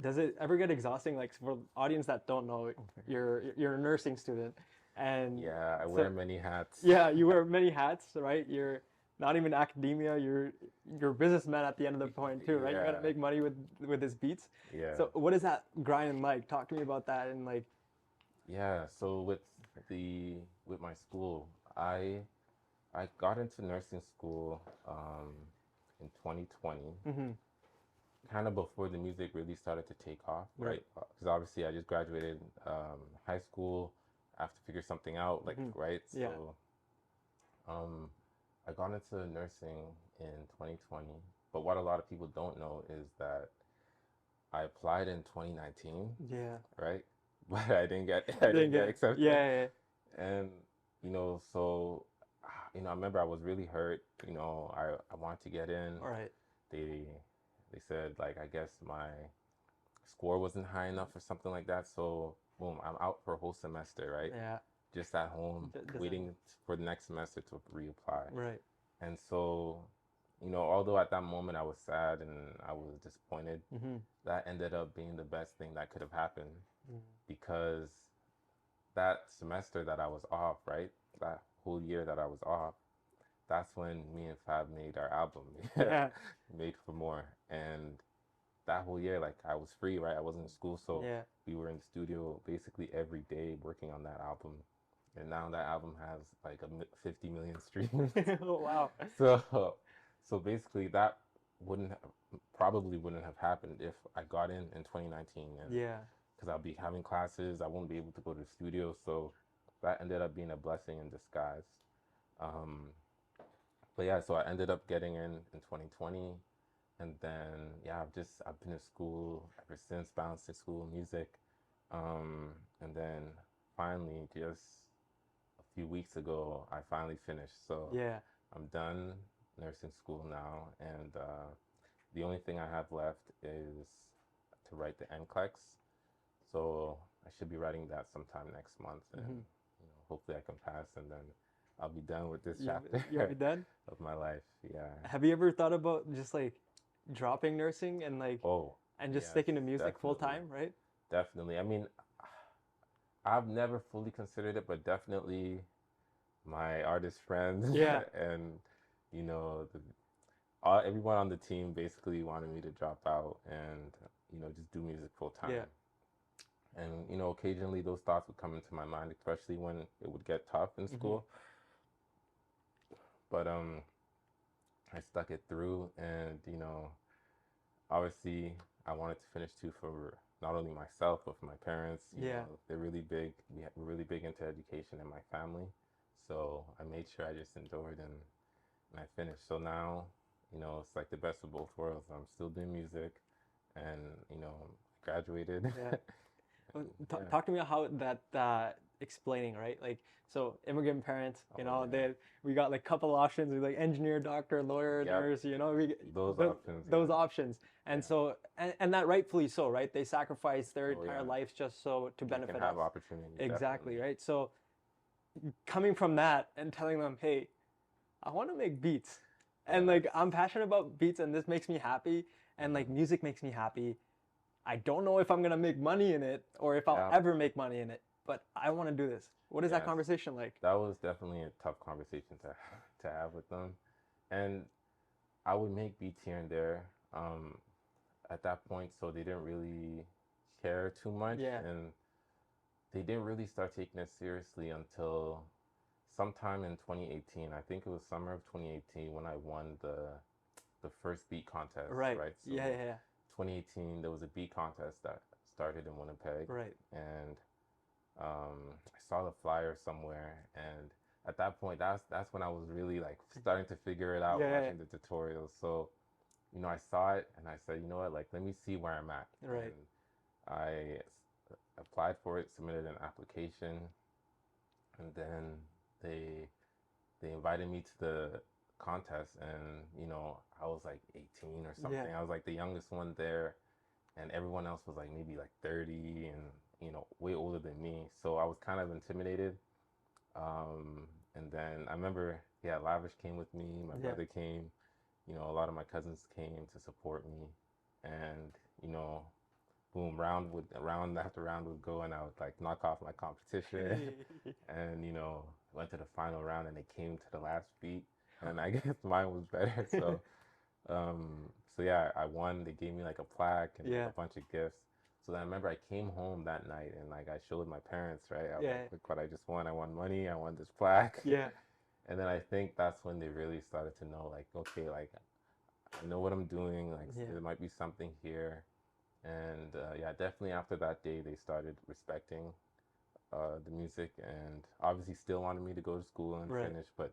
Does it ever get exhausting? Like for the audience that don't know, you're a nursing student, and Yeah, I wear so many hats. yeah, you wear many hats, right? You're not even academia. You're a businessman at the end of the point too, right? You gotta Yeah, make money with this beats. yeah, So what is that grind like? Talk to me about that and like, yeah. So with my school, I got into nursing school in 2020, hmm kind of before the music really started to take off, right, right? Because obviously I just graduated high school. I have to figure something out, like, hmm right? yeah, So um, I got into nursing in 2020. But what a lot of people don't know is that I applied in 2019, yeah, right? But I didn't didn't get get it. accepted. Yeah, And so I remember I was really hurt. I wanted to get in. all right, They they said, like, I guess my score wasn't high enough or something like that. So boom, I'm out for a whole semester, right? yeah, Just at home doesn't waiting for the next semester to reapply. right, And so, although at that moment I was sad and I was disappointed, hmm that ended up being the best thing that could have happened, hmm because that semester that I was off, right? That whole year that I was off, that's when me and Fab made our album, yeah, Made for More. And that whole year, like, I was free, right? I wasn't in school, so yeah. we were in the studio basically every day working on that album. And now that album has like 50 million streams. Oh, wow. So, so basically, that wouldn't have, probably wouldn't have happened if I got in 2019, and Yeah. because I'll be having classes, I won't be able to go to the studio. So that ended up being a blessing in disguise. Um, but yeah, so I ended up getting in 2020, and then yeah, I've been in school ever since, balancing school, music, and then finally, just a few weeks ago, I finally finished. So Yeah. I'm done nursing school now, and the only thing I have left is to write the NCLEX. So I should be writing that sometime next month, and hmm hopefully I can pass, and then I'll be done with this You'll be chapter done. of my life. Yeah. Have you ever thought about just like dropping nursing and like Oh, and just yes, sticking to music full definitely, time, right? definitely. I mean, I've never fully considered it, but definitely my artist friends Yeah. and you know the everyone on the team basically wanted me to drop out and just do music full Yeah. time. And occasionally those thoughts would come into my mind, especially when it would get tough in hmm school. But I stuck it through, and obviously I wanted to finish too, for not only myself but for my parents. Yeah. They're really big. We're really big into education in my family, so I made sure I just endured, and I finished. So now, it's like the best of both worlds. I'm still doing music, and graduated. Yeah. Well, Yeah. talk to me about how that explaining, right? Like, so immigrant parents, Oh yeah. we got like couple options, we like engineer, doctor, lawyer, Yep. nurse, we Those options. those Yeah. options. And Yeah. so and that rightfully so, right? They sacrifice their Oh entire yeah. lives just so to They can benefit have us. opportunity, Exactly, definitely. right? So coming from that and telling them, hey, I want to make beats. And Yeah. like I'm passionate about beats and this makes me happy and like Hmm. music makes me happy. I don't know if I'm gonna make money in it or if I'll Yeah. ever make money in it, but I want to do this. What is that Yes. conversation like? That was definitely a tough conversation to to have with them, and I would make beats here and there. At that point, so they didn't really care too much, Yeah. and they didn't really start taking it seriously until sometime in 2018. I think it was summer of 2018 when I won the first beat contest, Right. right? Yeah, yeah, So yeah. 2018, there was a beat contest that started in Winnipeg, Right. and I saw the flyer somewhere, and at that point, that's when I was really like starting to figure it out, Yeah, watching the tutorials. So I saw it and I said, you know what, like, let me see where I'm at, yeah. Right. and I applied for it, submitted an application, and then they they invited me to the contest, and I was like 18 or Yeah. something. I was like the youngest one there, and everyone else was like maybe like 30 and way older than me. So I was kind of intimidated. And then I remember, yeah, Lavish came with me, my Yeah. brother came, a lot of my cousins came to support me, and you know boom, round after round would go, and I would like knock off my competition, and went to the final round, and it came to the last beat, and I guess mine was better. So yeah, I won. They gave me like a plaque and like Yeah, a bunch of gifts. So then I remember I came home that night and like I showed my parents, right? I was like, yeah, look what I just won. I won money. I won this plaque. yeah, And then I think that's when they really started to know, like, okay, like I know what I'm doing. Like yeah, there might be something here. And yeah, definitely after that day, they started respecting the music and obviously still wanted me to go to school and right. finish, but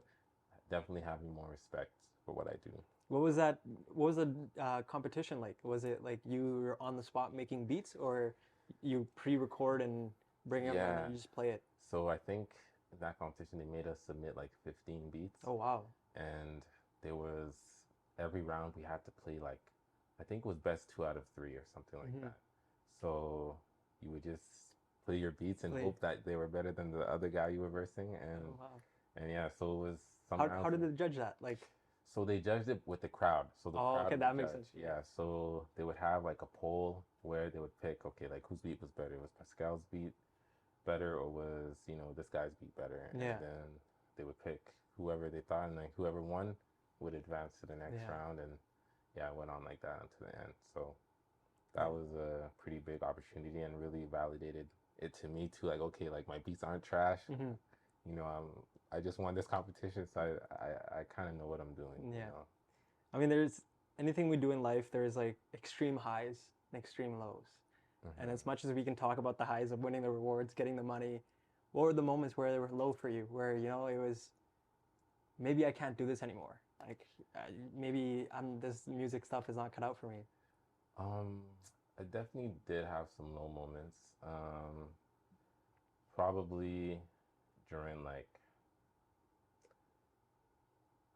definitely having more respect for what I do. What was that? What was the competition like? Was it like you were on the spot making beats, or you pre-record and bring everyone and Yeah. you just play it? So I think in that competition, they made us submit like 15 beats, Oh wow. and there was every round we had to play like, I think it was best 2 out of 3 or something like Hmm. that. So you would just play your beats and Play. hope that they were better than the other guy you were versing, Oh wow. and yeah, so it was some How rounds. did they judge that? Like, So they judged it with the crowd. So the oh, okay, crowd would that makes sense. judge. Yeah. So they would have like a poll where they would pick, okay, like whose beat was better? Was Pascal's beat better or was, this guy's beat better? And Yeah, then they would pick whoever they thought, and like whoever won would advance to the next yeah, round. And yeah, it went on like that until the end. So yeah, that was a pretty big opportunity and really validated it to me too. Like, okay, like my beats aren't trash. hmm, You know, I just won this competition, so I kind of know what I'm doing. yeah. I mean, there's anything we do in life, there's like extreme highs and extreme lows. And as Hmm. much as we can talk about the highs of winning the rewards, getting the money, what were the moments where they were low for you? Where, it was maybe I can't do this anymore. Like uh, maybe this music stuff is not cut out for me. Um, I definitely did have some low moments. Probably during like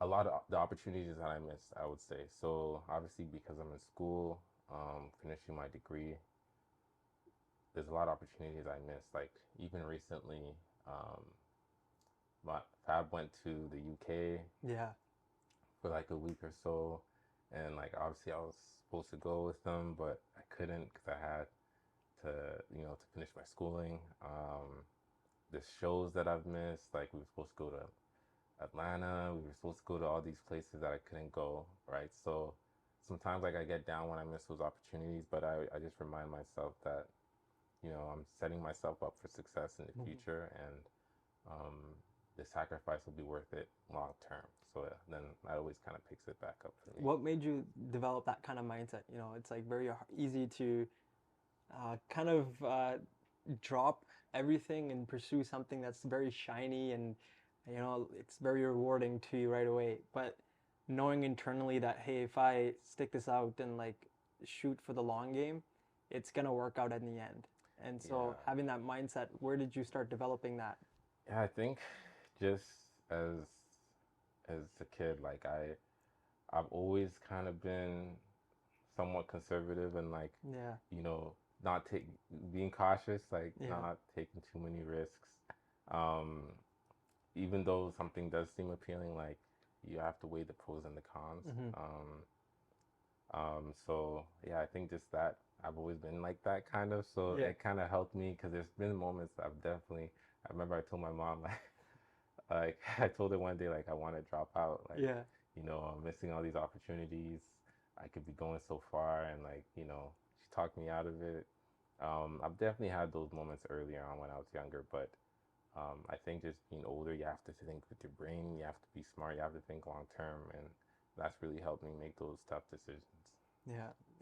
a lot of the opportunities that I missed, I would say. So obviously because I'm in school, finishing my degree, there's a lot of opportunities I missed. Like even recently, um, my Fab went to the UK Yeah, for like a week or so, and like obviously I was supposed to go with them, but I couldn't because I had to, to finish my schooling. The shows that I've missed, like we were supposed to go to Atlanta. We were supposed to go to all these places that I couldn't go, right? So sometimes like I get down when I miss those opportunities, but I just remind myself that, I'm setting myself up for success in the mhm. future and um, the sacrifice will be worth it long term. So then that always kind of picks it back up for me. What made you develop that kind of mindset? It's like very easy to kind of drop everything and pursue something that's very shiny and it's very rewarding to you right away. But knowing internally that hey, if I stick this out and like shoot for the long game, it's gonna work out in the end. And so Yeah. having that mindset, where did you start developing that? Yeah, I think just as a kid, like I've always kind of been somewhat conservative and like, Yeah, you know, not take being cautious, like yeah, not taking too many risks. Um, Even though something does seem appealing, like you have to weigh the pros and the cons. hmm, So yeah, I think just that I've always been like that kind of. So yeah, it kind of helped me because there's been moments I've definitely. I remember I told my mom like I told her one day like I want to drop out, like yeah, I'm missing all these opportunities. I could be going so far, and like she talked me out of it. I've definitely had those moments earlier on when I was younger, but I think just being older, you have to think with your brain, you have to be smart, you have to think long term, and that's really helped me make those tough decisions. yeah.